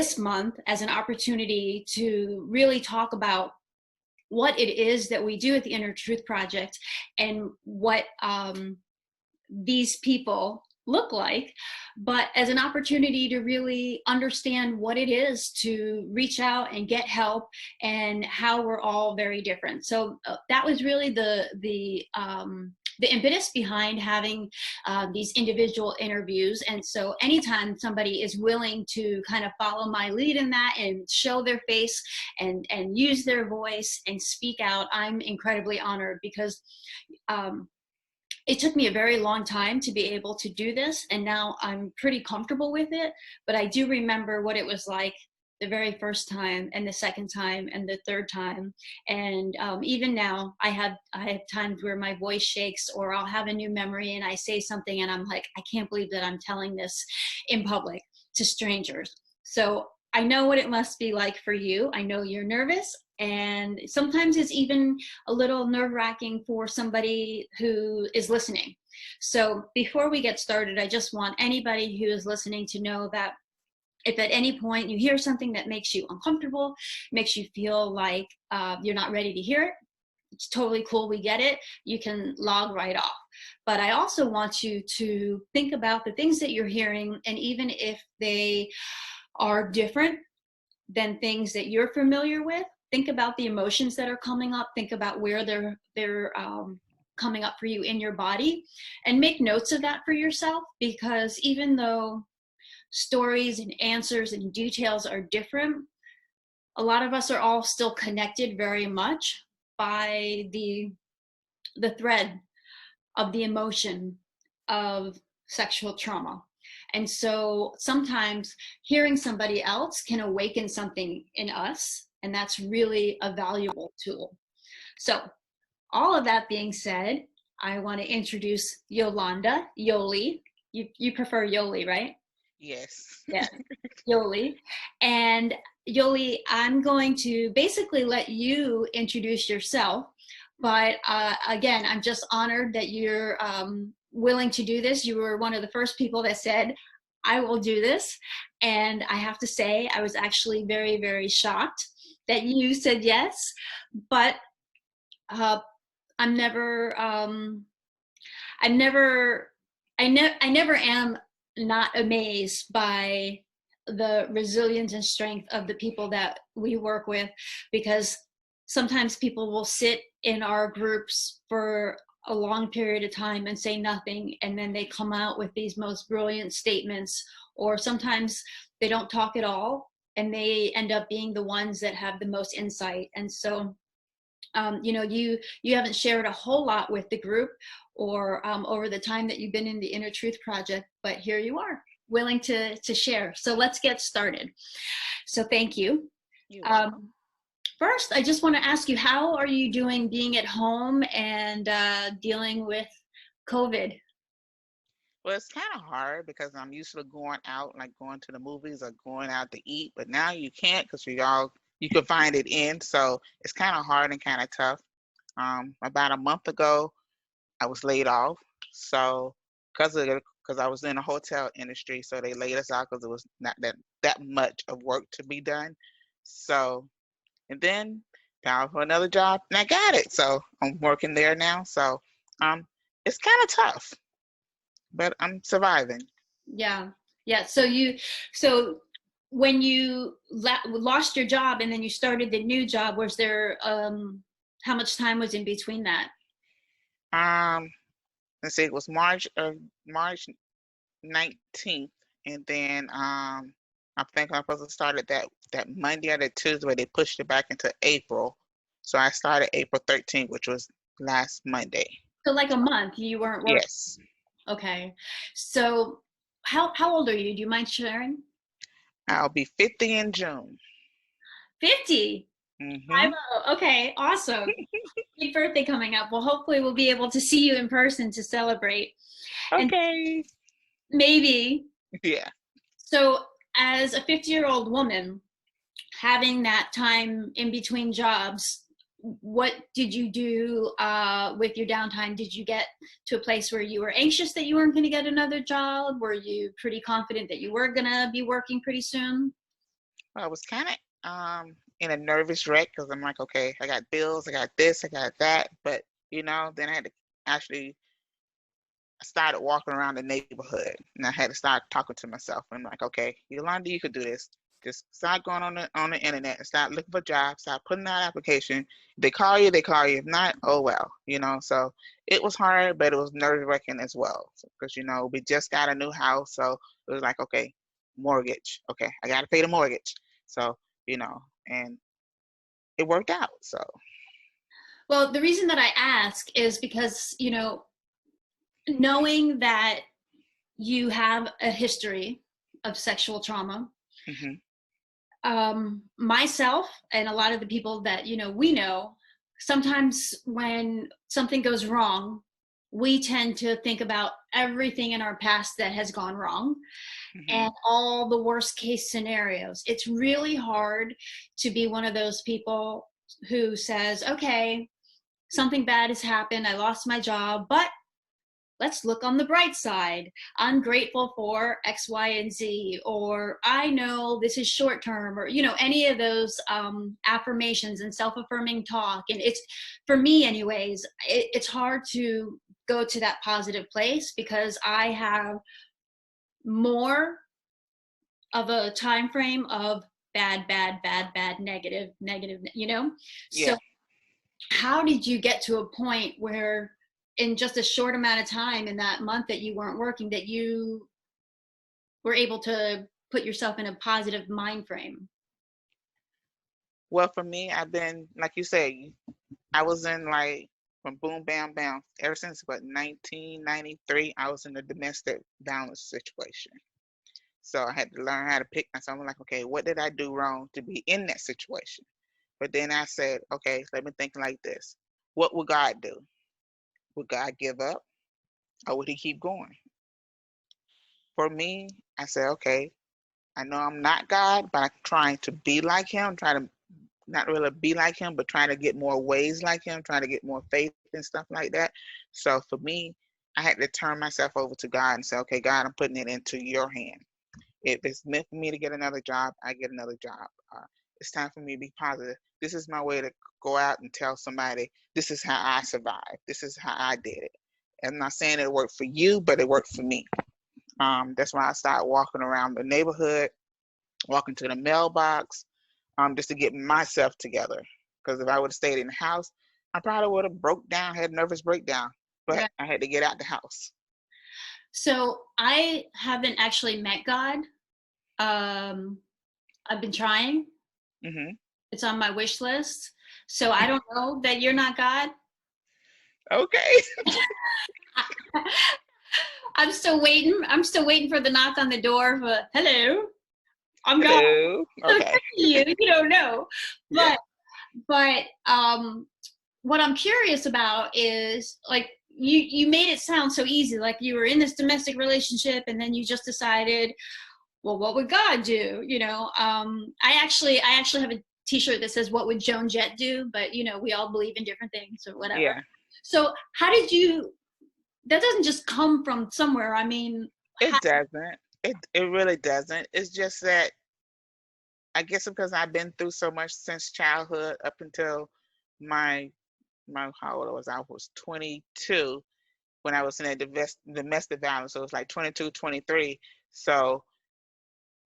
this month as an opportunity to really talk about what it is that we do at the Inner Truth Project and what these people look like, but as an opportunity to really understand what it is to reach out and get help and how we're all very different. So that was really the impetus behind having these individual interviews. And so anytime somebody is willing to kind of follow my lead in that and show their face and use their voice and speak out, I'm incredibly honored, because it took me a very long time to be able to do this, and now I'm pretty comfortable with it. But I do remember what it was like the very first time, and the second time, and the third time. And even now, I have times where my voice shakes, or I'll have a new memory and I say something and I'm like, I can't believe that I'm telling this in public to strangers. So I know what it must be like for you. I know you're nervous, and sometimes it's even a little nerve-wracking for somebody who is listening. So before we get started, I just want anybody who is listening to know that if at any point you hear something that makes you uncomfortable, makes you feel like you're not ready to hear it, it's totally cool, we get it, you can log right off. But I also want you to think about the things that you're hearing, and even if they are different than things that you're familiar with, think about the emotions that are coming up, think about where they're coming up for you in your body, and make notes of that for yourself. Because even though stories and answers and details are different, a lot of us are all still connected very much by the thread of the emotion of sexual trauma. And so sometimes hearing somebody else can awaken something in us, and that's really a valuable tool. So all of that being said, I want to introduce Yolanda, Yolie. You prefer Yolie, right? Yes. Yeah, Yolie. And Yolie, I'm going to basically let you introduce yourself. But again, I'm just honored that you're willing to do this. You were one of the first people that said, I will do this. And I have to say, I was actually very, very shocked that you said yes. But I'm never, I never am not amazed by the resilience and strength of the people that we work with, because sometimes people will sit in our groups for a long period of time and say nothing, and then they come out with these most brilliant statements, or sometimes they don't talk at all and they end up being the ones that have the most insight. And so you know, you haven't shared a whole lot with the group or over the time that you've been in the Inner Truth Project, but here you are, willing to share. So let's get started. So thank you. You're welcome. First, I just want to ask you, how are you doing being at home and dealing with COVID? Well, it's kind of hard because I'm used to going out, like going to the movies or going out to eat, but now you can't because you can find it in, so it's kind of hard and kind of tough. About a month ago, I was laid off, so because I was in the hotel industry, so they laid us out because it was not that much of work to be done. So, and then found for another job and I got it, so I'm working there now. So, it's kind of tough, but I'm surviving. Yeah, yeah. So when you lost your job and then you started the new job, was there how much time was in between that? Um, let's see, it was March 19th, and then I think I'm supposed to start it that Monday or that Tuesday, but they pushed it back into April. So I started April 13th, which was last Monday. So like a month you weren't working. Yes. Okay. So how old are you? Do you mind sharing? I'll be 50 in June. 50. Mm-hmm. Okay, awesome. Big birthday coming up. Well, hopefully we'll be able to see you in person to celebrate. And Okay. maybe, Yeah. so as a 50-year-old woman, having that time in between jobs, what did you do with your downtime? Did you get to a place where you were anxious that you weren't going to get another job? Were you pretty confident that you were going to be working pretty soon? I was kind of in a nervous wreck because I'm like, okay, I got bills, I got this, I got that, but then I had to actually I started walking around the neighborhood and I had to start talking to myself. I'm like, okay, Yolanda, you could do this. Just start going on the internet and start looking for jobs, start putting out application. If they call you, they call you. If not, oh well. So it was hard, but it was nerve wracking as well. Because we just got a new house, so it was like, okay, mortgage. Okay, I gotta pay the mortgage. So, and it worked out. So Well, the reason that I ask is because, knowing that you have a history of sexual trauma, hmm myself and a lot of the people that, we know, sometimes when something goes wrong, we tend to think about everything in our past that has gone wrong hmm and all the worst case scenarios. It's really hard to be one of those people who says, okay, something bad has happened. I lost my job, but let's look on the bright side. I'm grateful for X, Y, and Z, or I know this is short term, or, any of those affirmations and self affirming talk. And it's, for me, anyways, it's hard to go to that positive place because I have more of a time frame of bad, bad, bad, bad, negative, negative. So yeah. how did you get to a point where in just a short amount of time in that month that you weren't working that you were able to put yourself in a positive mind frame? Well, for me, I've been like you said, I was in like from boom, bam, bam. Ever since what 1993, I was in a domestic violence situation. So I had to learn how to pick myself. I'm like, okay, what did I do wrong to be in that situation? But then I said, okay, let me think like this. What would God do? Would God give up or would he keep going? For me, I said, okay, I know I'm not God, but I'm trying to be like him, trying to not really be like him, but trying to get more ways like him, trying to get more faith and stuff like that. So for me, I had to turn myself over to God and say, okay, God, I'm putting it into your hand. If it's meant for me to get another job, I get another job. It's time for me to be positive. This is my way to go out and tell somebody, this is how I survived. This is how I did it. I'm not saying it worked for you, but it worked for me. That's why I started walking around the neighborhood, walking to the mailbox, just to get myself together. Because if I would have stayed in the house, I probably would have broke down, had a nervous breakdown. But Right. I had to get out the house. So I haven't actually met God. I've been trying. hmm It's on my wish list. So I don't know that you're not God. Okay. I'm still waiting. I'm still waiting for the knock on the door for hello. I'm God. Hello. So Okay. you don't know. Yeah. But what I'm curious about is like you made it sound so easy, like you were in this domestic relationship and then you just decided, well, what would God do? I actually have a t-shirt that says what would Joan Jett do, but we all believe in different things or whatever. Yeah. So how did you, that doesn't just come from somewhere. I mean, how, It doesn't. It really doesn't. It's just that I guess because I've been through so much since childhood up until my how old was I? I was 22 when I was in that domestic violence. So it was like 22, 23. So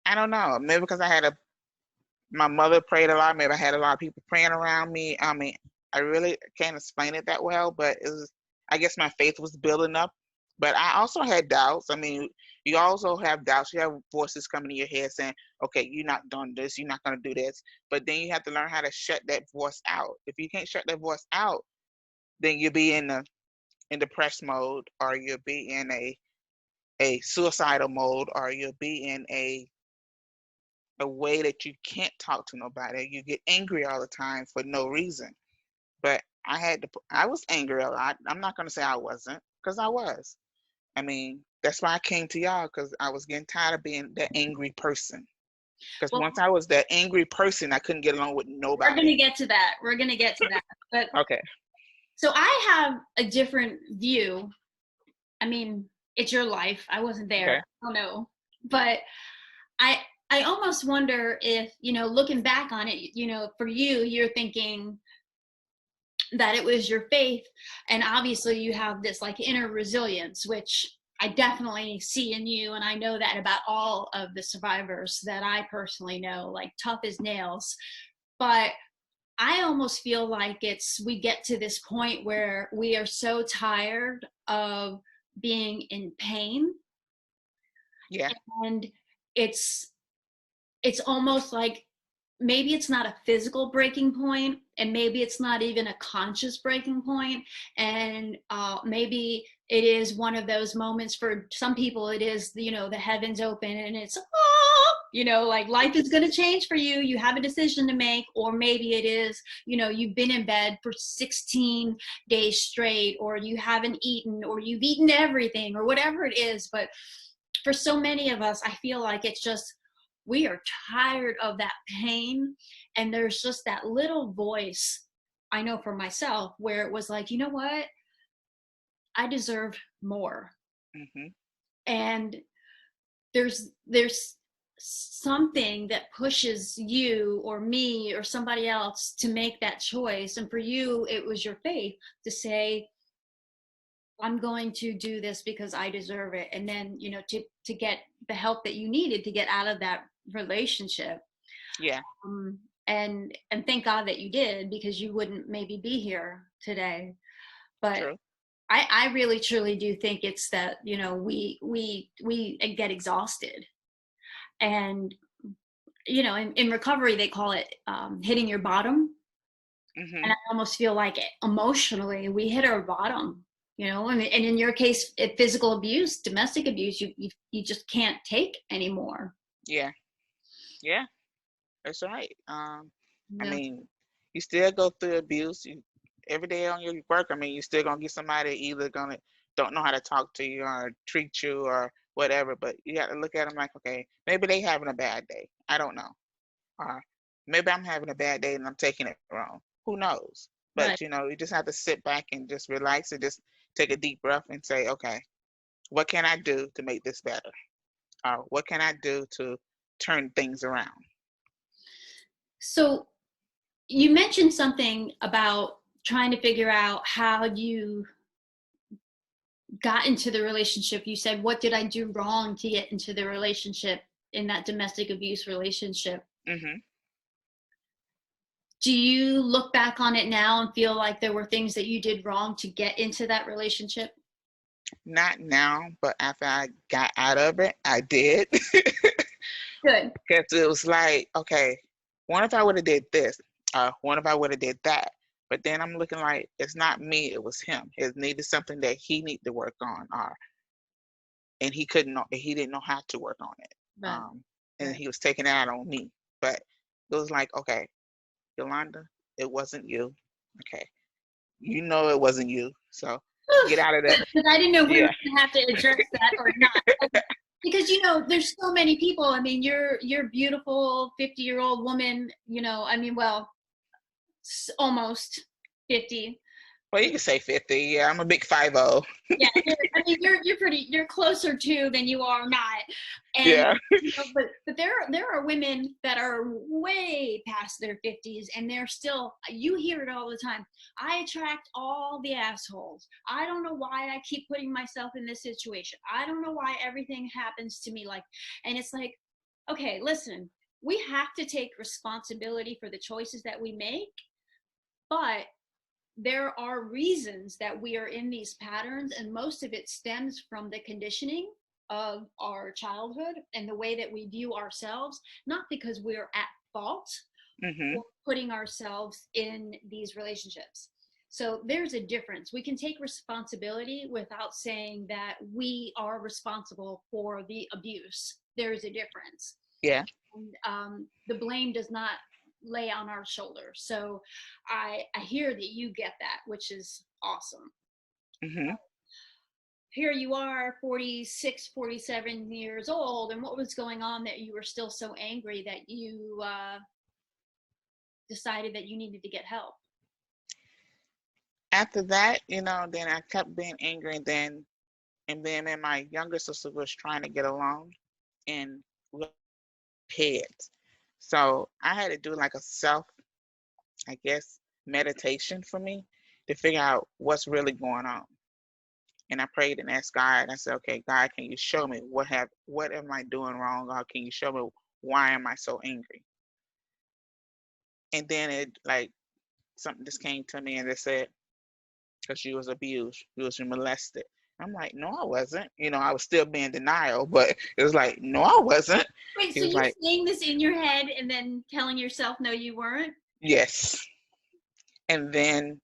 I don't know. Maybe because I had my mother prayed a lot. Maybe I had a lot of people praying around me. I mean, I really can't explain it that well, but it was, I guess my faith was building up. But I also had doubts. I mean, you also have doubts. You have voices coming in your head saying, okay, you're not doing this. You're not going to do this. But then you have to learn how to shut that voice out. If you can't shut that voice out, then you'll be in depressed mode, or you'll be in a suicidal mode, or you'll be in a way that you can't talk to nobody. You get angry all the time for no reason. But I was angry a lot. I'm not going to say I wasn't, because I was. I mean, that's why I came to y'all, because I was getting tired of being that angry person. Because well, once I was that angry person, I couldn't get along with we're going nobody. to get to that. We're going to get to that. But Okay. so I have a different view. I mean, it's your life. I wasn't there. Okay. I don't know. But I I almost wonder if, looking back on it, for you, you're thinking that it was your faith. And obviously you have this like inner resilience, which I definitely see in you. And I know that about all of the survivors that I personally know, like tough as nails. But I almost feel like we get to this point where we are so tired of being in pain. Yeah. And it's it's almost like maybe it's not a physical breaking point, and maybe it's not even a conscious breaking point, and maybe it is one of those moments. For some people it is, the heavens open and it's like life is going to change for you, you have a decision to make. Or maybe it is, you've been in bed for 16 days straight, or you haven't eaten, or you've eaten everything, or whatever it is. But for so many of us, I feel like it's just, we are tired of that pain. And there's just that little voice, I know for myself, where it was like, you know what? I deserve more. Hmm. And there's something that pushes you or me or somebody else to make that choice. And for you, it was your faith to say, I'm going to do this because I deserve it. And then, to get the help that you needed to get out of that relationship. Yeah. And thank God that you did, because you wouldn't maybe be here today. But True. I really truly do think it's that, we get exhausted. And, in recovery, they call it hitting your bottom. And Hmm. I almost feel like emotionally we hit our bottom, and in your case, physical abuse, domestic abuse, you just can't take anymore. Yeah. Yeah. That's right. I No. mean, you still go through abuse. Every day on your work. I mean, you still gonna get somebody either gonna don't know how to talk to you or treat you or whatever. But you got to look at them like, okay, maybe they having a bad day. I don't know. Or maybe I'm having a bad day and I'm taking it wrong. Who knows? Right. But you just have to sit back and just relax and just take a deep breath and say, okay, what can I do to make this better? Or what can I do to turn things around? So you mentioned something about trying to figure out how you got into the relationship. You said, what did I do wrong to get into the relationship, in that domestic abuse relationship? Hmm. Do you look back on it now and feel like there were things that you did wrong to get into that relationship? Not now, but after I got out of it, I did. Good. Because it was like, okay, what if I would have did this? What if I would have did that? But then I'm looking like it's not me, it was him. It needed something that he needed to work on, and he couldn't know, he didn't know how to work on it. Right. Um, and Right. he was taking it out on me. But it was like, okay, Yolanda, it wasn't you. Okay, you know it wasn't you. So get out of that. Because I didn't know if we were Yeah. going to have to address that or not. Because there's so many people. I mean, you're a beautiful 50-year-old woman. I mean, well, almost 50. Well, you can say 50. Yeah, I'm a big 50. Yeah, I mean, you're closer to than you are not. And Yeah. but there are women that are way past their 50s, and they're still, you hear it all the time. I attract all the assholes. I don't know why I keep putting myself in this situation. I don't know why everything happens to me like. And it's like, okay, listen, we have to take responsibility for the choices that we make, but there are reasons that we are in these patterns, and most of it stems from the conditioning of our childhood and the way that we view ourselves, not because we're at fault Hmm. for putting ourselves in these relationships. So there's a difference. We can take responsibility without saying that we are responsible for the abuse. There's a difference. Yeah. And the blame does not lay on our shoulders. So I hear that you get that, which is awesome. Hmm. Here you are, 46, 47 years old, and what was going on that you were still so angry that you decided that you needed to get help? After that, then I kept being angry, and then me and my younger sister was trying to get along, and heads. So I had to do like a self, I guess, meditation for me to figure out what's really going on. And I prayed and asked God. I said, "Okay, God, can you show me what am I doing wrong? God, can you show me why am I so angry?" And then it like something just came to me and they said, "Because you was abused, you was molested." I'm like, "No, I wasn't." I was still being denial, but it was like, "No, I wasn't." Wait, He so was you're like, saying this in your head and then telling yourself, no, you weren't? "Yes." And then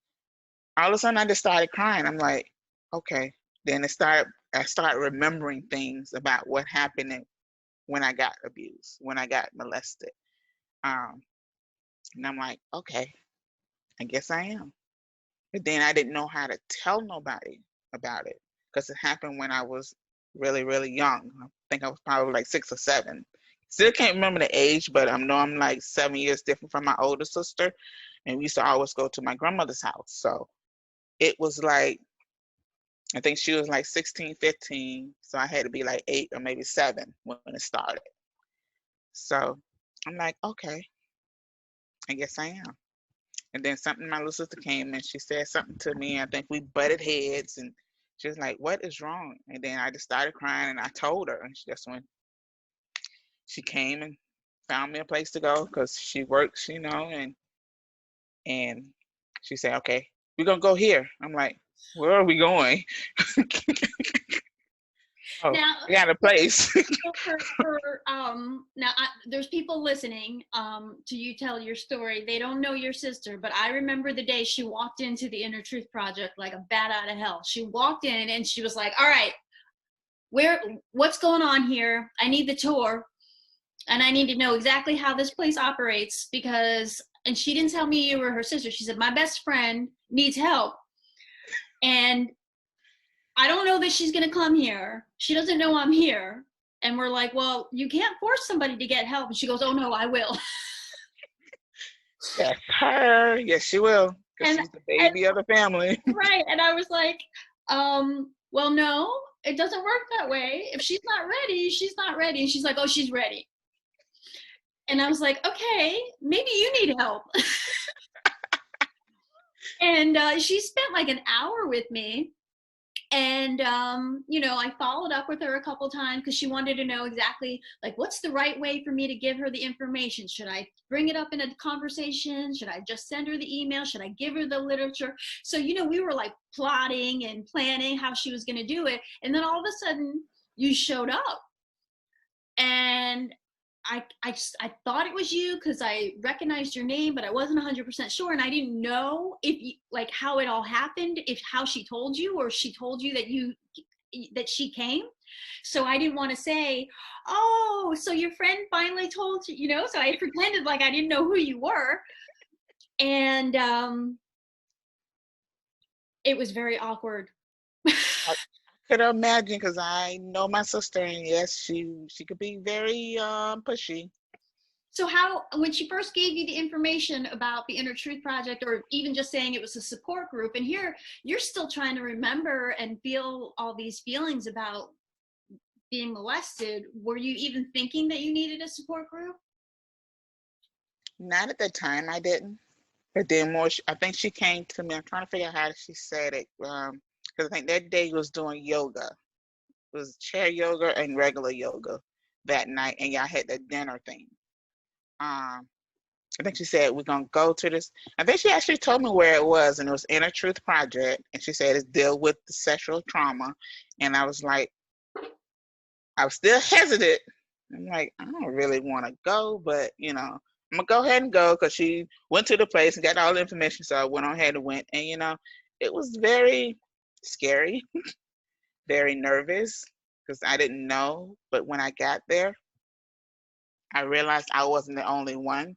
all of a sudden I just started crying. I'm like, okay. Then I started remembering things about what happened when I got abused, when I got molested. Um, and I'm like, okay, I guess I am. But then I didn't know how to tell nobody about it because it happened when I was really, really young. I think I was probably like 6 or 7. Still can't remember the age, but I know I'm like 7 years different from my older sister. And we used to always go to my grandmother's house. So it was like, I think she was like 16, 15. So I had to be like 8 or maybe 7 when it started. So I'm like, okay, I guess I am. And then something, my little sister came and she said something to me. I think we butted heads and she was like, "What is wrong?" And then I just started crying and I told her. And that's when she came and found me a place to go because she works, and she said, "Okay, we're going to go here." I'm like, "Where are we going?" "Oh, Now, we got a place." so now there's people listening to you tell your story. They don't know your sister, but I remember the day she walked into the Inner Truth Project like a bat out of hell. She walked in and she was like, "All right, what's going on here? I need the tour, and I need to know exactly how this place operates because." And she didn't tell me you were her sister. She said, "My best friend needs help, and I don't know that she's going to come here. She doesn't know I'm here." And we're like, "Well, you can't force somebody to get help." And she goes, "Oh no, I will." That's her. Yes, she will, because and she's the and baby of the family. right. And I was like, well, no, it doesn't work that way. If she's not ready, she's not ready. And she's like, "Oh, she's ready." And I was like, "Okay, maybe you need help." And she spent like an hour with me. And I followed up with her a couple times because she wanted to know exactly like what's the right way for me to give her the information. Should I bring it up in a conversation? Should I just send her the email? Should I give her the literature? So we were like plotting and planning how she was going to do it, and then all of a sudden you showed up, and I thought it was you because I recognized your name, but I wasn't 100% sure, and I didn't know if like how it all happened, if how she told you or she told you that she came. So I didn't want to say, "Oh, so your friend finally told you," So I pretended like I didn't know who you were, and it was very awkward. I could imagine because I know my sister, and yes, she could be very pushy. So how, when she first gave you the information about the Inner Truth Project, or even just saying it was a support group, and here you're still trying to remember and feel all these feelings about being molested, were you even thinking that you needed a support group? Not at the time, I didn't. But then more, I think she came to me. I'm trying to figure out how she said it. Because I think that day was doing yoga. It was chair yoga and regular yoga that night, and y'all had the dinner thing. Um, I think she said we're gonna go to this. I think she actually told me where it was, and it was Inner Truth Project, and she said it's deal with the sexual trauma, and I was like, I was still hesitant. I'm like, I don't really want to go, but I'm gonna go ahead and go because she went to the place and got all the information, so I went on ahead and went, and it was very scary, very nervous because I didn't know, but when I got there, I realized I wasn't the only one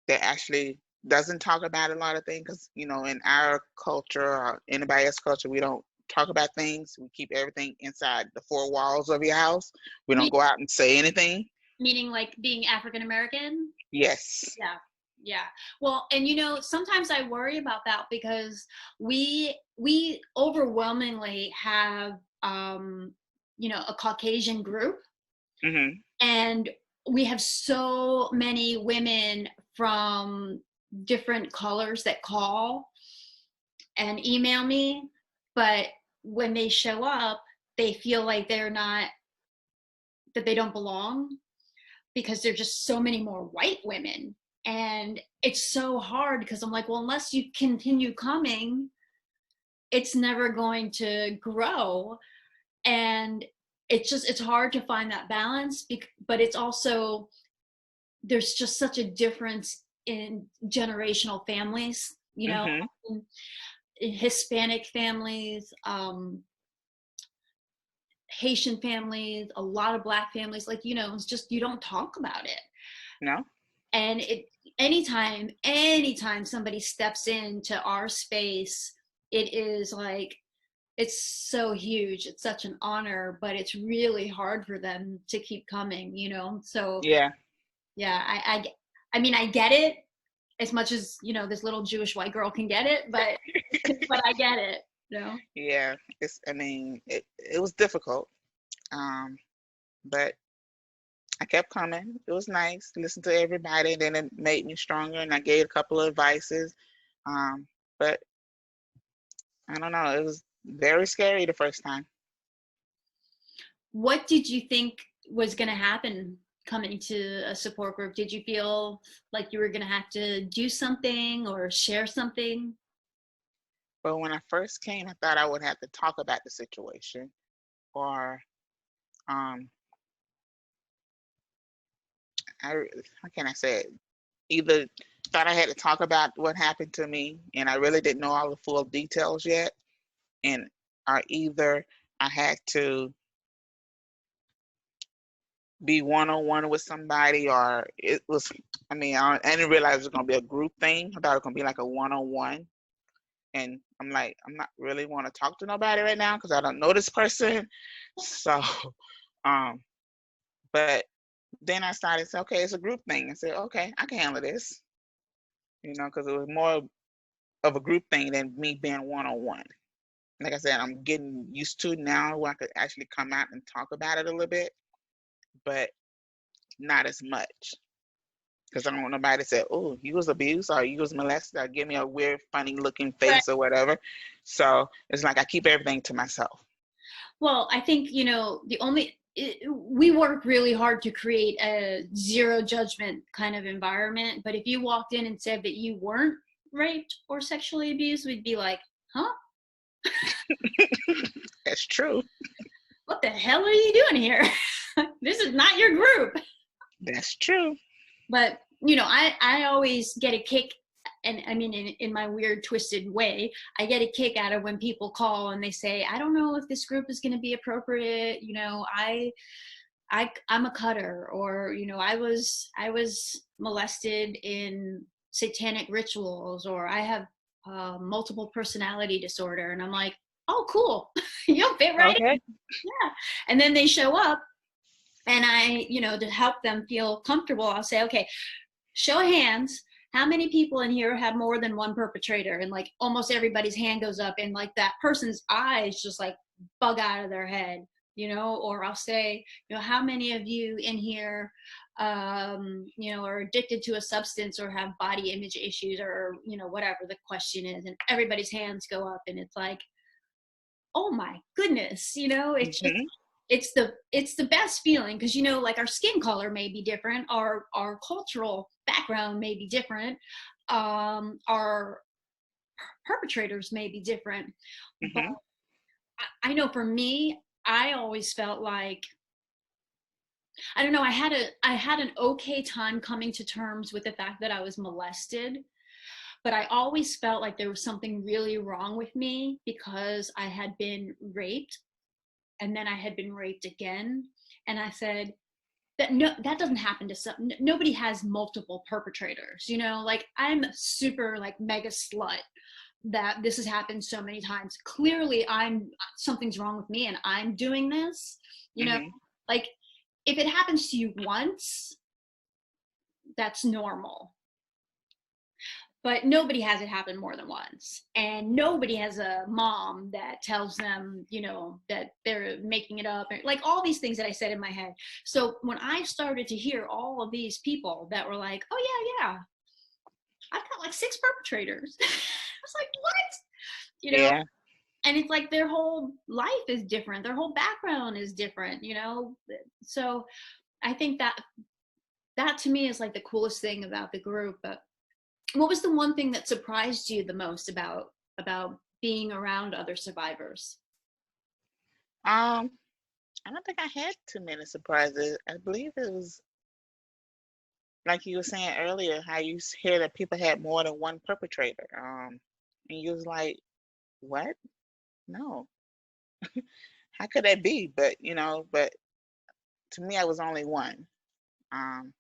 that actually doesn't talk about a lot of things because in our culture or anybody else's culture we don't talk about things. We keep everything inside the four walls of your house. We don't Me- go out and say anything. Meaning like being African American? Yes. Yeah. Yeah. Well, and sometimes I worry about that because we overwhelmingly have a Caucasian group, Hmm. and we have so many women from different colors that call and email me, but when they show up, they feel like that they don't belong because there're just so many more white women. And it's so hard because I'm like, well, unless you continue coming, it's never going to grow. And it's hard to find that balance, but it's also, there's just such a difference in generational families, Mhm. in Hispanic families, Haitian families, a lot of Black families, like, it's just, you don't talk about it. No. And anytime somebody steps into our space, it is like, it's so huge. It's such an honor, but it's really hard for them to keep coming, So Yeah. yeah, I mean, I get it as much as, this little Jewish white girl can get it, but I get it. Yeah. I mean, it was difficult. Um, but I kept coming. It was nice. Listen to everybody. Then it made me stronger, and I gave a couple of advices. Um, but I don't know. It was very scary the first time. What did you think was going to happen coming to a support group? Did you feel like you were going to have to do something or share something? But when I first came, I thought I would have to talk about the situation, or um, how can I say it? Either thought I had to talk about what happened to me, and I really didn't know all the full details yet, and or either I had to be one-on-one with somebody, or it was. I mean, I didn't realize it was gonna be a group thing. I thought it was gonna be like a one-on-one, and I'm like, I'm not really want to talk to nobody right now because I don't know this person. So, um, but then I started to say, okay, it's a group thing. I said, okay, I can handle this, because it was more of a group thing than me being one-on-one. Like I said, I'm getting used to it now where I could actually come out and talk about it a little bit, but not as much. Because I don't want nobody to say, oh, you was abused or you was molested or give me a weird, funny looking Right. face or whatever. So it's like I keep everything to myself. Well, I think, we work really hard to create a zero judgment kind of environment. But if you walked in and said that you weren't raped or sexually abused, we'd be like, huh? That's true. What the hell are you doing here? This is not your group. That's true. But, I always get a kick. And I mean, in my weird, twisted way, I get a kick out of when people call and they say, I don't know if this group is going to be appropriate. I'm a cutter, or, I was molested in satanic rituals, or I have multiple personality disorder. And I'm like, oh, cool. You'll fit right in. Okay. Yeah. And then they show up, and to help them feel comfortable, I'll say, okay, show of hands, how many people in here have more than one perpetrator? And like almost everybody's hand goes up, and like that person's eyes just like bug out of their head, or I'll say, how many of you in here are addicted to a substance or have body image issues, or whatever the question is, and everybody's hands go up, and it's like, oh my goodness, it's just, Hmm. it's the best feeling, because like our skin color may be different, our cultural background may be different, our perpetrators may be different, but Hmm. I know for me, I always felt like, I don't know, I had an okay time coming to terms with the fact that I was molested, but I always felt like there was something really wrong with me because I had been raped, and then I had been raped again. And I said, that no, that doesn't happen to some, nobody has multiple perpetrators, like I'm super like mega slut that this has happened so many times. Clearly something's wrong with me and I'm doing this, Hmm. like if it happens to you once, that's normal. but nobody has it happen more than once, and nobody has a mom that tells them, you know, that they're making it up, like all these things that I said in my head. So when I started to hear all of these people that were like, oh yeah, I've got like 6 perpetrators, I was like, what? You know, Yeah. and it's like their whole life is different, their whole background is different, you know. So I think that to me is like the coolest thing about the group. But what was the one thing that surprised you the most about being around other survivors? Um, I don't think I had too many surprises. I believe it was like you were saying earlier, how you hear that people had more than one perpetrator. And you was like, what? No, how could that be? But but to me, I was only one. Um,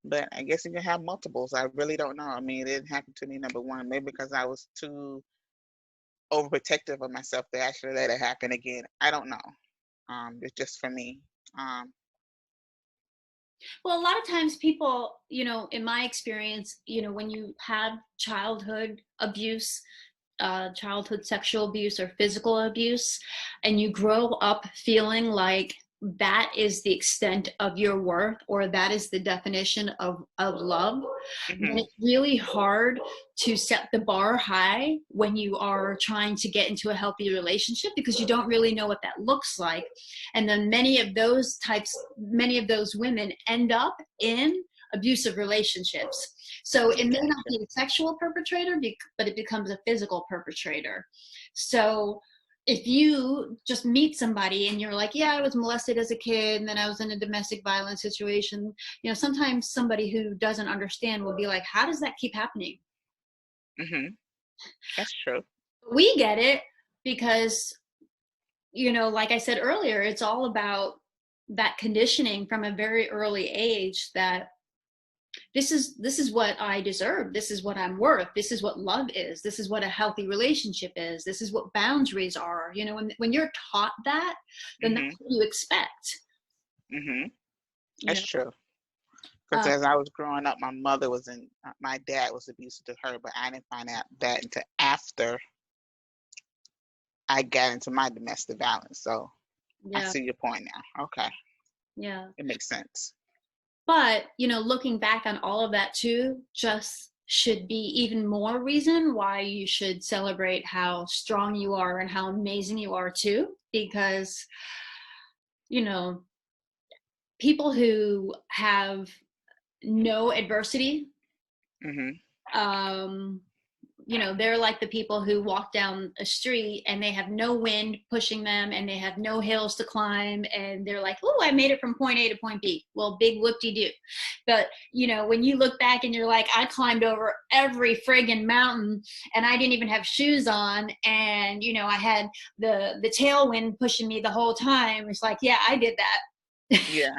but I guess you can have multiples. I really don't know. I mean, it didn't happen to me, number one, maybe because I was too overprotective of myself to actually let it happen again. I don't know. It's just for me. Um, Well, a lot of times people, you know, in my experience, you know, when you have childhood abuse, childhood sexual abuse or physical abuse, and you grow up feeling like that is the extent of your worth, or that is the definition of love, then mhm, it's really hard to set the bar high when you are trying to get into a healthy relationship, because you don't really know what that looks like. And then many of those women end up in abusive relationships. So it may not gotcha. be a sexual perpetrator, but it becomes a physical perpetrator. So if you just meet somebody and you're like, yeah, I was molested as a kid and then I was in a domestic violence situation, you know, sometimes somebody who doesn't understand will be like, how does that keep happening? Mhm, that's true. We get it because, you know, like I said earlier, it's all about that conditioning from a very early age, that this is what I deserve. This is what I'm worth. This is what love is. This is what a healthy relationship is. This is what boundaries are. You know, when you're taught that, then that's Mhm, what you expect. mhm, You that's know, true. Because uh, as I was growing up, my dad was abusive to her, but I didn't find out that until after I got into my domestic violence. So I yeah, see your point now. Okay, yeah. it makes sense. But you know, looking back on all of that too, just should be even more reason why you should celebrate how strong you are and how amazing you are too, because you know, people who have no adversity, Mhm. um you know, they're like the people who walk down a street and they have no wind pushing them and they have no hills to climb, and they're like, oh, I made it from point A to point B. Well, big whoop-de-doo. But you know, when you look back and you're like, I climbed over every friggin' mountain and I didn't even have shoes on, and you know, I had the tailwind pushing me the whole time, it's like, yeah, I did that. Yeah,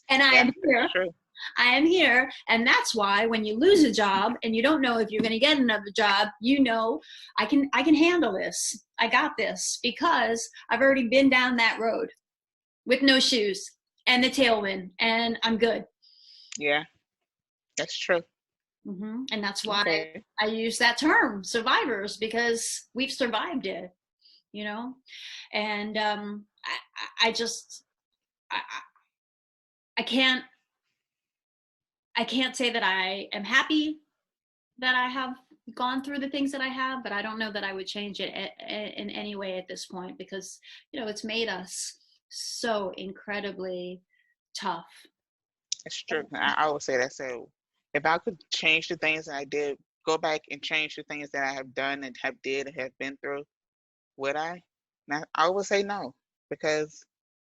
And I yeah, am that's here. true. I am here. And that's why when you lose a job and you don't know if you're going to get another job, you know, I can handle this. I got this because I've already been down that road with no shoes and the tailwind, and I'm good. Yeah, that's true. And that's why Okay. I use that term, survivors, because we've survived it, you know. And I just I, I can't I can't say that I am happy that I have gone through the things that I have, but I don't know that I would change it in any way at this point, because you know, it's made us so incredibly tough. That's true. I always say that. So if I could change the things that I did, go back and change the things that I have done and have did and have been through, would I? Now, I would say no, because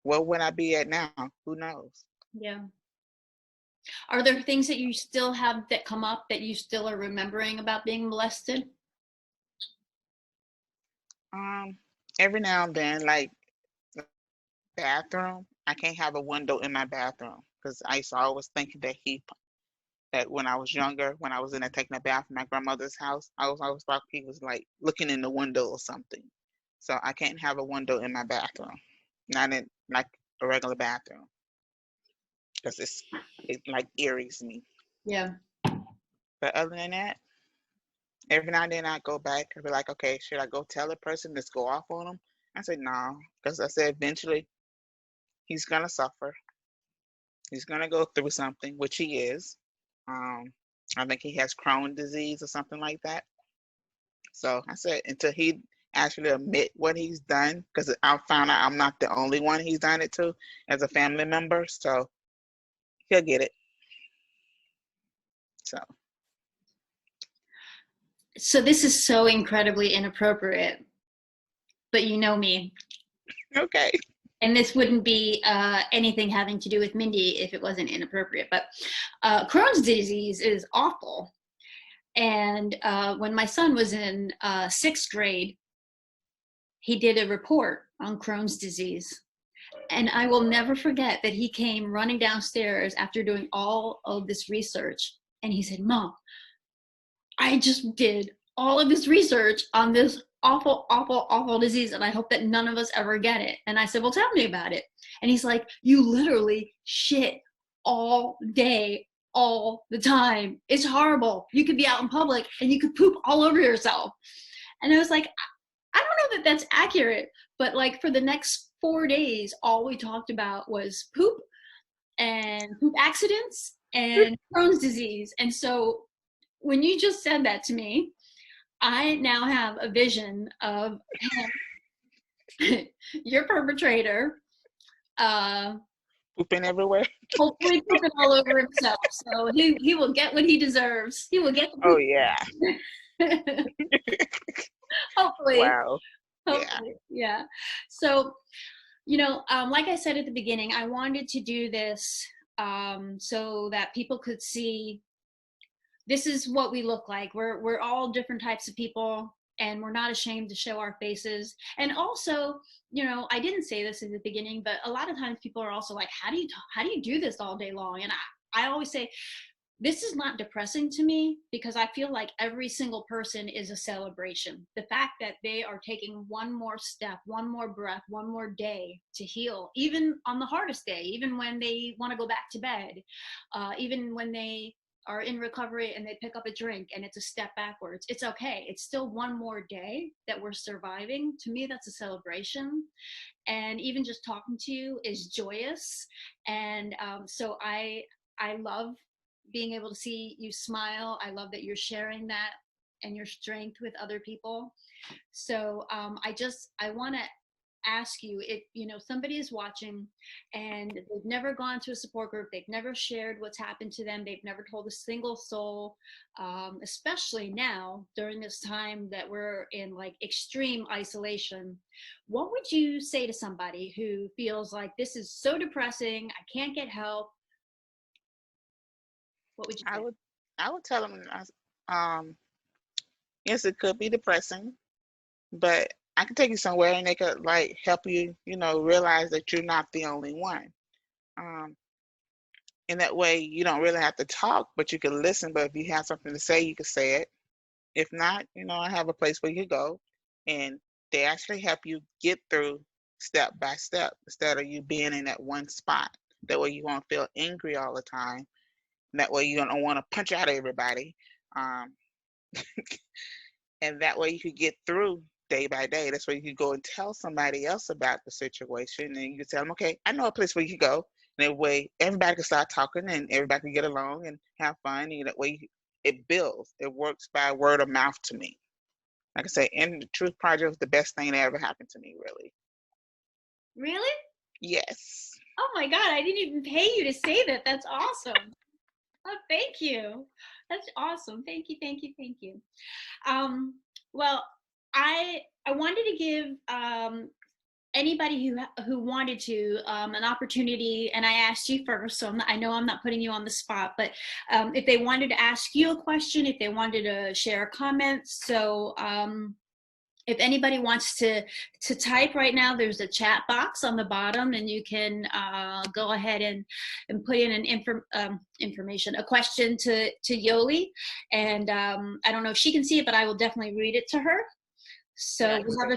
where would I be at now? Who knows? Yeah. Are there things that you still have that come up that you still are remembering about being molested? Um, every now and then, like bathroom, I can't have a window in my bathroom because I used to always think that when I was younger, when I was in there taking a bath in my grandmother's house, I was always thought he was like looking in the window or something. So I can't have a window in my bathroom, not in like a regular bathroom, because it like eerie's me. Yeah. But other than that, Every now and then I go back and be like, okay, should I go tell the person, let's go off on him? I said, no, because I said eventually he's gonna suffer. He's gonna go through something, which he is. Um, I think he has Crohn's disease or something like that. So I said until he actually admit what he's done, because I found out I'm not the only one he's done it to as a family member. So he'll get it. So So this is so incredibly inappropriate, but you know me. okay. And this wouldn't be anything having to do with Mindy if it wasn't inappropriate. But Crohn's disease is awful. And when my son was in sixth grade, he did a report on Crohn's disease. And I will never forget that he came running downstairs after doing all of this research. And he said, Mom, I just did all of this research on this awful, awful, awful disease, and I hope that none of us ever get it. And I said, well, tell me about it. And he's like, you literally shit all day, all the time. It's horrible. You could be out in public and you could poop all over yourself. And I was like, I don't know that that's accurate, but like for the next 4 days, all we talked about was poop and poop accidents and Crohn's disease. And so when you just said that to me, I now have a vision of him, your perpetrator, Pooping everywhere. hopefully pooping all over himself. So he will get what he deserves. He will get the Oh poop. yeah. Hopefully. Wow. Yeah. Hopefully. Yeah. So, you know, like I said at the beginning, I wanted to do this so that people could see this is what we look like. We're all different types of people, and we're not ashamed to show our faces. And also, you know, I didn't say this in the beginning, but a lot of times people are also like, how do you do this all day long? And I always say, this is not depressing to me because I feel like every single person is a celebration. The fact that they are taking one more step, one more breath, one more day to heal, even on the hardest day, even when they want to go back to bed, even when they are in recovery and they pick up a drink and it's a step backwards. It's okay. It's still one more day that we're surviving. To me, that's a celebration. And even just talking to you is joyous. And so I love being able to see you smile. I love that you're sharing that and your strength with other people. So I want to ask you, if you know somebody is watching and they've never gone to a support group, they've never shared what's happened to them, they've never told a single soul, especially now during this time that we're in like extreme isolation, what would you say to somebody who feels like this is so depressing, I can't get help? What would you I say? would I would tell them yes, it could be depressing, but I can take you somewhere and they could like help you, realize that you're not the only one. Um, in that way, you don't really have to talk, but you can listen. But if you have something to say, you can say it. If not, I have a place where you go, and they actually help you get through step by step instead of you being in that one spot. That way, you won't feel angry all the time. And that way, you don't want to punch out everybody. Um, and that way, you could get through day by day. That's where you could go and tell somebody else about the situation, and you can tell them, "Okay, I know a place where you can go." And that way, everybody can start talking, and everybody can get along and have fun. And that way, it builds. It works by word of mouth to me. Like I say, in the Truth Project was the best thing that ever happened to me, really. Really? Yes. Oh my God, I didn't even pay you to say that. That's awesome. Oh, thank you. That's awesome. Thank you, thank you, thank you. Well, I wanted to give anybody who wanted to an opportunity, and I asked you first, so I know I'm not putting you on the spot, but if they wanted to ask you a question, if they wanted to share a comment, so if anybody wants to type right now, there's a chat box on the bottom, and you can go ahead and put in an information, a question to Yolie, and I don't know if she can see it, but I will definitely read it to her. So we have a